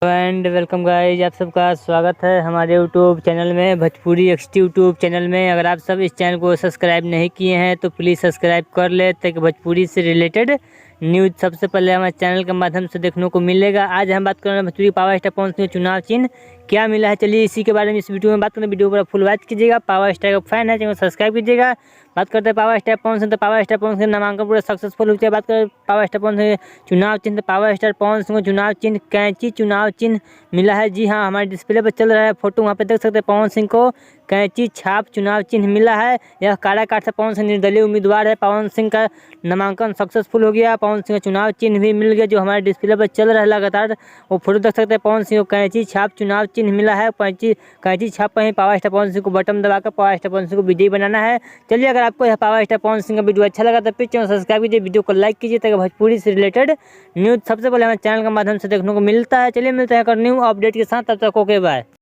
And welcome guys, आप सबका स्वागत है हमारे यूट्यूब चैनल में, भोजपुरी एक्सटी यूट्यूब चैनल में। अगर आप सब इस चैनल को सब्सक्राइब नहीं किए हैं तो प्लीज़ सब्सक्राइब कर ले, ताकि भोजपुरी से रिलेटेड न्यूज़ सबसे पहले हमारे चैनल के माध्यम से देखने को मिलेगा। आज हम बात कर रहे हैं भोजपुरी पावर स्टार पवन सिंह चुनाव चिन्ह क्या मिला है। चलिए इसी के बारे में इस वीडियो में बात करें। वीडियो पर फुल वॉच कीजिएगा। पावर स्टार का फैन है चैनल को सब्सक्राइब कीजिएगा। बात करते हैं पावर स्टार पवन सिंह, तो पावर स्टार पवन सिंह नामांकन पूरा सक्सेसफुल हो गया। बात करें पावर स्टार पवन सिंह चुनाव चिन्ह, तो पावर स्टार पवन सिंह को चुनाव चिन्ह कैंची चुनाव चिन्ह मिला है। जी हाँ, हमारे डिस्प्ले पर चल रहा है फोटो, वहाँ पे देख सकते हैं पवन सिंह को कैंची छाप चुनाव चिन्ह मिला है। यह काराकाट से पवन सिंह निर्दलीय उम्मीदवार है। पवन सिंह का नामांकन सक्सेसफुल हो गया। पवन सिंह का चुनाव चिन्ह भी मिल गया, जो हमारे डिस्प्ले पर चल रहा है लगातार। वो फोटो देख सकते हैं, पवन सिंह को कैंची छाप चुनाव चिन्ह मिला है। कैंची छाप पर ही पावर स्टार पवन सिंह को बटन दबाकर पावर स्टार पवन सिंह को विजयी बनाना है। चलिए, अगर आपको यह पावर स्टार पवन सिंह का वीडियो अच्छा लगा तो प्लीज चैनल सब्सक्राइब कीजिए, वीडियो को लाइक कीजिए, ताकि भोजपुरी से रिलेटेड न्यूज़ सबसे पहले हमारे चैनल के माध्यम से देखने को मिलता है। चलिए मिलते हैं न्यू अपडेट के साथ, तब तक ओके बाय।